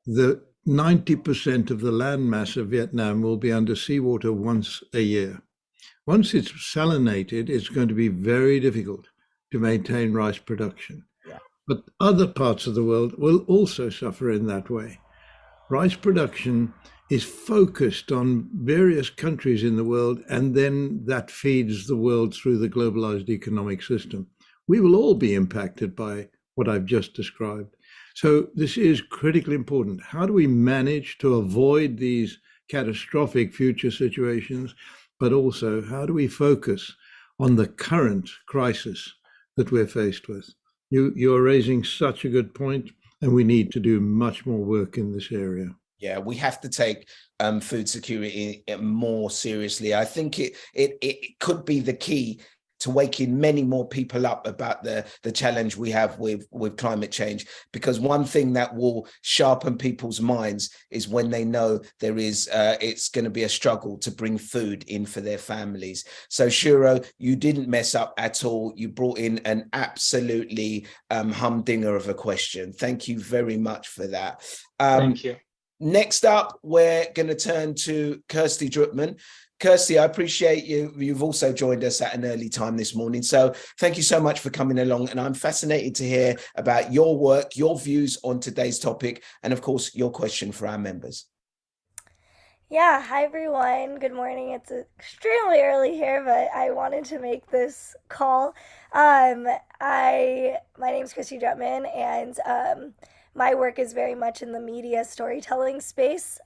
the 90% of the land mass of Vietnam will be under seawater once a year. Once it's salinated, it's going to be very difficult to maintain rice production. But other parts of the world will also suffer in that way. Rice production is focused on various countries in the world, and then that feeds the world through the globalized economic system. We will all be impacted by what I've just described. So this is critically important. How do we manage to avoid these catastrophic future situations, but also how do we focus on the current crisis that we're faced with? You're raising such a good point, and we need to do much more work in this area. Yeah, we have to take food security more seriously. I think it could be the key to waking many more people up about the challenge we have with climate change, because one thing that will sharpen people's minds is when they know there is it's going to be a struggle to bring food in for their families. So Shuro, you didn't mess up at all. You brought in an absolutely humdinger of a question. Thank you very much for that. Thank you. Next up, we're going to turn to Kirsty Drutman. Kirsty, I appreciate you. You've also joined us at an early time this morning. So thank you so much for coming along. And I'm fascinated to hear about your work, your views on today's topic, and of course, your question for our members. Yeah, hi everyone. Good morning. It's extremely early here, but I wanted to make this call. My name's Kirsty Drutman, and my work is very much in the media storytelling space.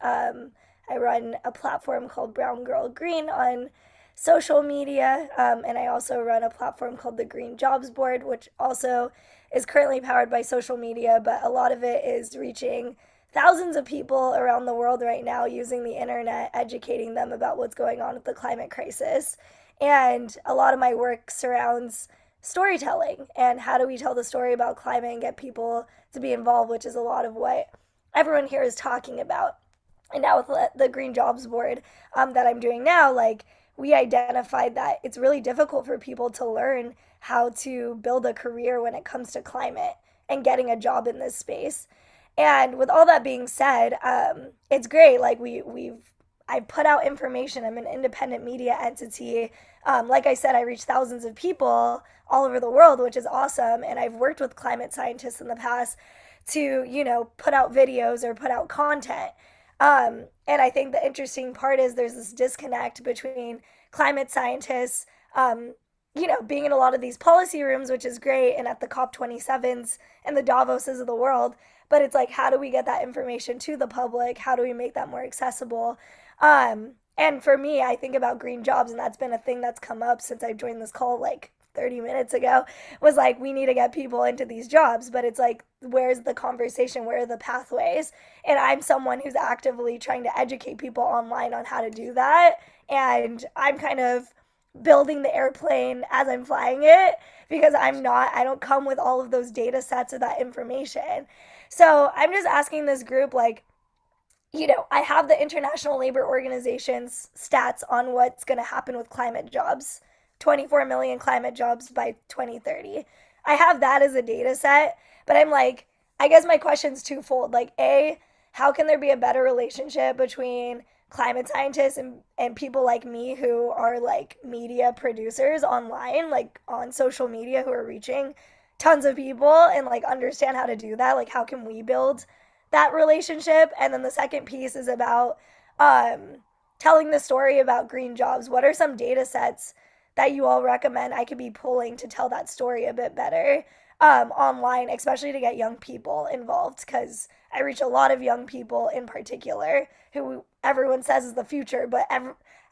I run a platform called Brown Girl Green on social media, and I also run a platform called the Green Jobs Board, which also is currently powered by social media, but a lot of it is reaching thousands of people around the world right now using the internet, educating them about what's going on with the climate crisis. And a lot of my work surrounds storytelling and how do we tell the story about climate and get people to be involved, which is a lot of what everyone here is talking about. And now with the Green Jobs Board that I'm doing now, like we identified that it's really difficult for people to learn how to build a career when it comes to climate and getting a job in this space. And with all that being said, it's great. Like I put out information. I'm an independent media entity. Like I said, I reach thousands of people all over the world, which is awesome. And I've worked with climate scientists in the past to, put out videos or put out content. And I think the interesting part is there's this disconnect between climate scientists, being in a lot of these policy rooms, which is great, and at the COP27s and the Davoses of the world. But it's like, how do we get that information to the public? How do we make that more accessible? And for me, I think about green jobs, and that's been a thing that's come up since I joined this call like 30 minutes ago, was like, we need to get people into these jobs. But it's like, where's the conversation? Where are the pathways? And I'm someone who's actively trying to educate people online on how to do that. And I'm kind of building the airplane as I'm flying it, because I don't come with all of those data sets or that information. So I'm just asking this group, like, I have the International Labor Organization's stats on what's going to happen with climate jobs, 24 million climate jobs by 2030. I have that as a data set, but I'm like, I guess my question's twofold. Like, A, how can there be a better relationship between climate scientists and people like me who are like media producers online, like on social media, who are reaching tons of people and like understand how to do that? Like, how can we build that relationship? And then the second piece is about telling the story about green jobs. What are some data sets that you all recommend I could be pulling to tell that story a bit better online, especially to get young people involved? Because I reach a lot of young people in particular who everyone says is the future, but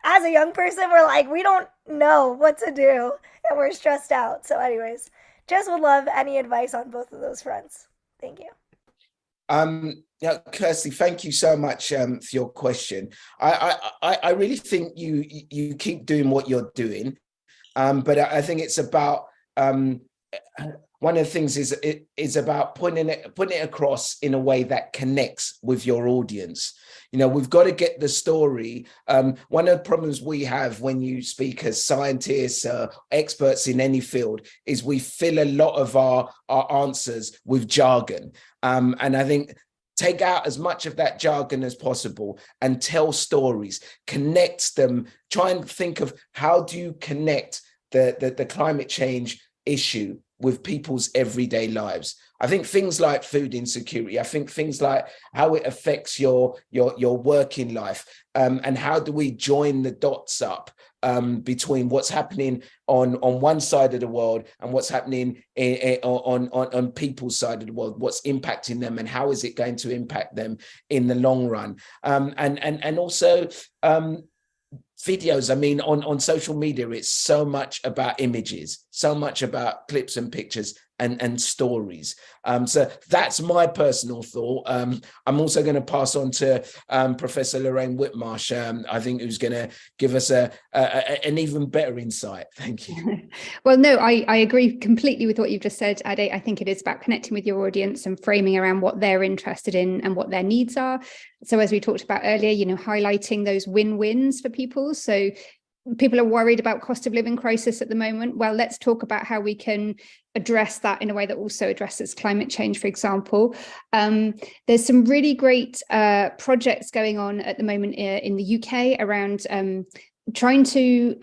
as a young person, we're like, we don't know what to do and we're stressed out. So anyways, just would love any advice on both of those fronts. Thank you. Kirsty, thank you so much for your question. I really think you keep doing what you're doing, but I think it's about one of the things is about putting it across in a way that connects with your audience. We've got to get the story. One of the problems we have when you speak as scientists, experts in any field, is we fill a lot of our answers with jargon. And I think take out as much of that jargon as possible and tell stories, connect them, try and think of how do you connect the climate change issue with people's everyday lives. I think things like food insecurity, I think things like how it affects your working life, and how do we join the dots up between what's happening on one side of the world and what's happening on people's side of the world, what's impacting them and how is it going to impact them in the long run. And also videos. I mean, on social media, it's so much about images, so much about clips and pictures and stories. So that's my personal thought. I'm also going to pass on to Professor Lorraine Whitmarsh, I think, who's going to give us an even better insight. Thank you. Well, no, I agree completely with what you've just said, Ade. I think it is about connecting with your audience and framing around what they're interested in and what their needs are. So as we talked about earlier, highlighting those win-wins for people. So people are worried about cost of living crisis at the moment. Well, let's talk about how we can address that in a way that also addresses climate change, for example. There's some really great projects going on at the moment in the UK around trying to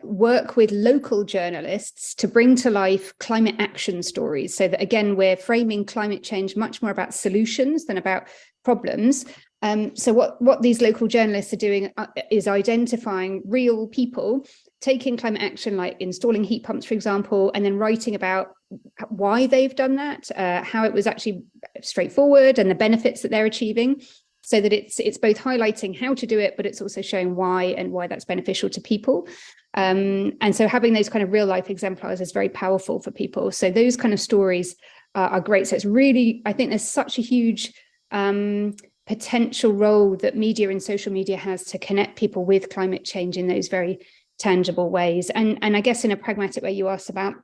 work with local journalists to bring to life climate action stories, so that, again, we're framing climate change much more about solutions than about problems. So what these local journalists are doing is identifying real people taking climate action, like installing heat pumps, for example, and then writing about why they've done that, how it was actually straightforward and the benefits that they're achieving, so that it's both highlighting how to do it, but it's also showing why and why that's beneficial to people. And so having those kind of real life exemplars is very powerful for people. So those kind of stories are great. So it's really, I think there's such a huge potential role that media and social media has to connect people with climate change in those very tangible ways. And I guess in a pragmatic way, you asked about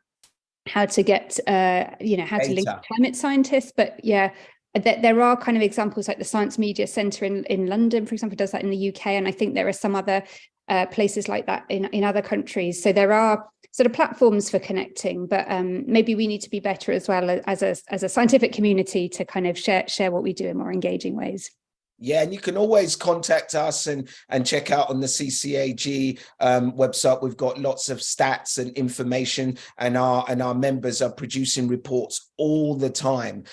how to get, how to link climate scientists, but yeah, there are kind of examples like the Science Media Centre in London, for example, does that in the UK. And I think there are some other places like that in other countries. So there are sort of platforms for connecting, but maybe we need to be better as well as a scientific community to kind of share what we do in more engaging ways. Yeah, and you can always contact us and check out on the CCAG website. We've got lots of stats and information, and our members are producing reports all the time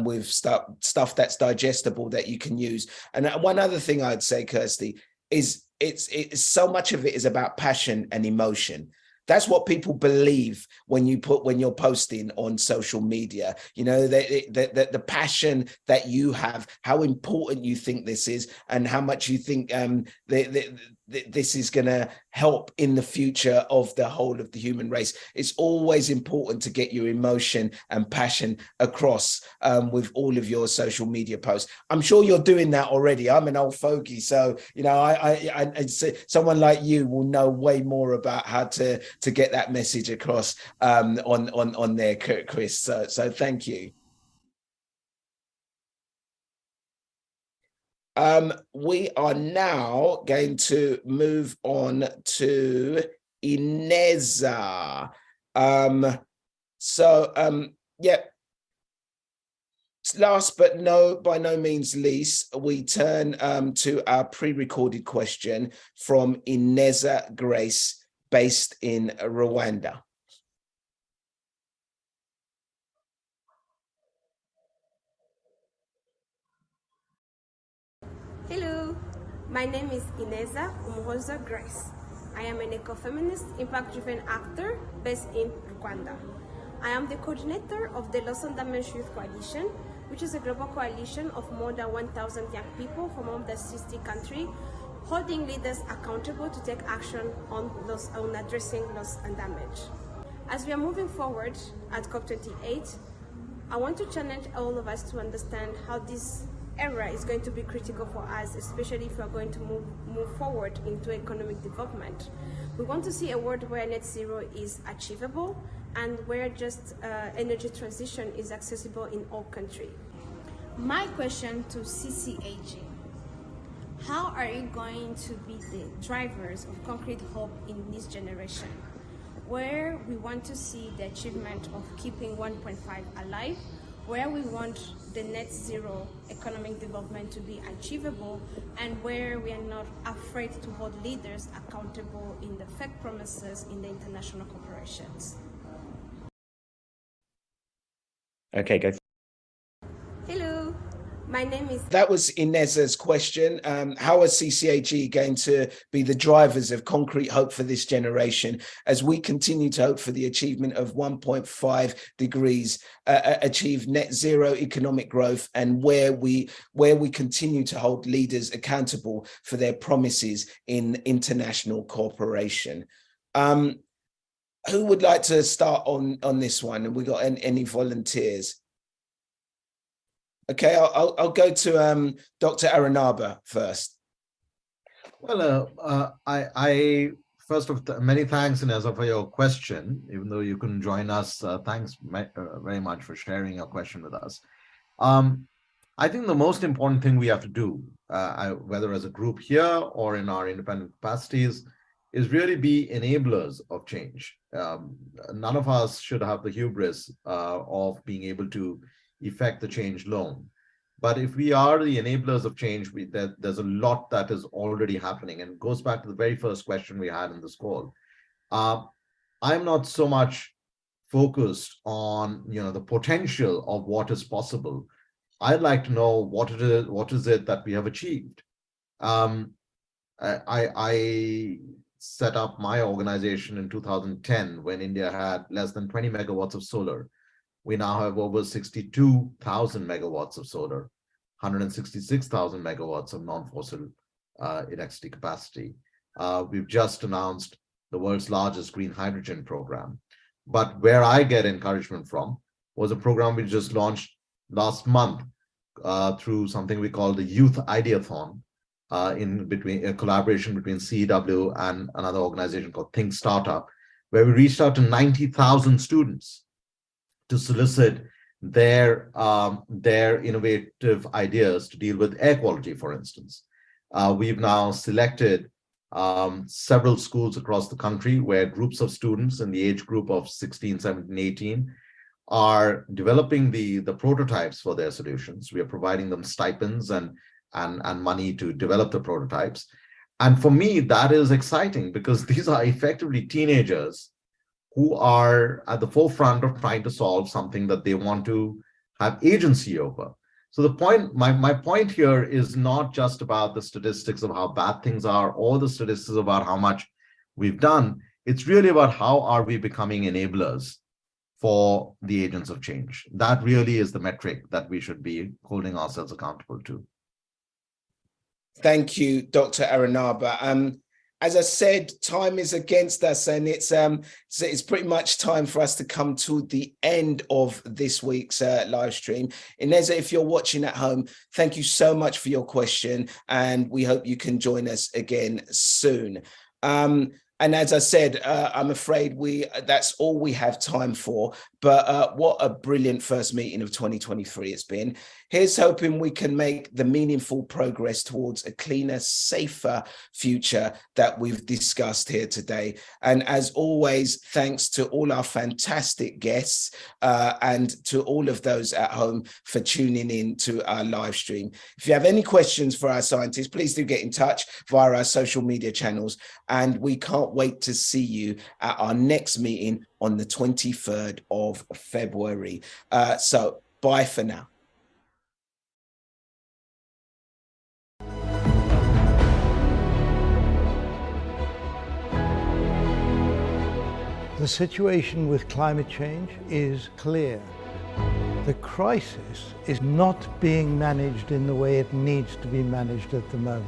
with stuff that's digestible that you can use. And one other thing I'd say, Kirsty, is it's so much of it is about passion and emotion. That's what people believe when you're posting on social media. You know, the passion that you have, how important you think this is, and how much you think this is going to help in the future of the whole of the human race. It's always important to get your emotion and passion across with all of your social media posts. I'm sure you're doing that already. I'm an old fogey, so you know, I someone like you will know way more about how to get that message across on there, Chris. So thank you. We are now going to move on to Ineza. Yeah. Last but by no means least, we turn to our pre-recorded question from Ineza Grace, based in Rwanda. Hello, my name is Ineza Umuhoza Grace. I am an ecofeminist, impact-driven actor based in Rwanda. I am the coordinator of the Lost on Damage Youth Coalition, which is a global coalition of more than 1,000 young people from more than 60 countries, holding leaders accountable to take action on addressing loss and damage. As we are moving forward at COP28, I want to challenge all of us to understand how this era is going to be critical for us, especially if we are going to move forward into economic development. We want to see a world where net zero is achievable and where just energy transition is accessible in all countries. My question to CCAG: how are you going to be the drivers of concrete hope in this generation, where we want to see the achievement of keeping 1.5 alive, where we want the net zero economic development to be achievable, and where we are not afraid to hold leaders accountable in the fake promises in the international corporations? Okay, go. Hello, my name is... That was Ineza's question. How are CCAG going to be the drivers of concrete hope for this generation as we continue to hope for the achievement of 1.5 degrees, achieve net zero economic growth, and where we continue to hold leaders accountable for their promises in international cooperation? Who would like to start on this one? Have we got any volunteers? Okay, I'll go to Dr. Aranaba first. Well, I first of many thanks, Ineza, for your question. Even though you couldn't join us, thanks very much for sharing your question with us. I think the most important thing we have to do, whether as a group here or in our independent capacities, is really be enablers of change. None of us should have the hubris of being able to effect the change alone. But if we are the enablers of change, there's a lot that is already happening. And it goes back to the very first question we had in this call. I'm not so much focused on the potential of what is possible. I'd like to know what is it that we have achieved. I set up my organization in 2010 when India had less than 20 megawatts of solar. We now have over 62,000 megawatts of solar, 166,000 megawatts of non-fossil electricity capacity. We've just announced the world's largest green hydrogen program. But where I get encouragement from was a program we just launched last month through something we call the Youth Ideathon, in a collaboration between CEW and another organization called Think Startup, where we reached out to 90,000 students to solicit their innovative ideas to deal with air quality, for instance. We've now selected several schools across the country where groups of students in the age group of 16, 17, 18 are developing the prototypes for their solutions. We are providing them stipends and money to develop the prototypes. And for me, that is exciting because these are effectively teenagers who are at the forefront of trying to solve something that they want to have agency over. So the point, my point here is not just about the statistics of how bad things are or the statistics about how much we've done. It's really about how are we becoming enablers for the agents of change. That really is the metric that we should be holding ourselves accountable to. Thank you, Dr. Aranaba. As I said, time is against us, and it's pretty much time for us to come to the end of this week's live stream. Ineza, if you're watching at home, thank you so much for your question, and we hope you can join us again soon. And as I said, I'm afraid that's all we have time for. But what a brilliant first meeting of 2023 it's been. Here's hoping we can make the meaningful progress towards a cleaner, safer future that we've discussed here today. And as always, thanks to all our fantastic guests and to all of those at home for tuning in to our live stream. If you have any questions for our scientists, please do get in touch via our social media channels. And we can't wait to see you at our next meeting on the 23rd of February. So bye for now. The situation with climate change is clear. The crisis is not being managed in the way it needs to be managed at the moment.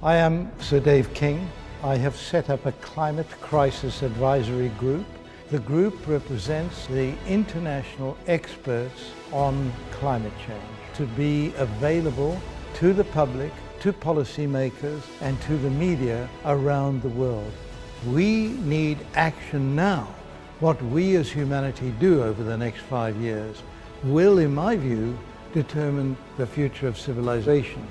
I am Sir Dave King. I have set up a climate crisis advisory group. The group represents the international experts on climate change to be available to the public, to policymakers, and to the media around the world. We need action now. What we as humanity do over the next 5 years will, in my view, determine the future of civilization.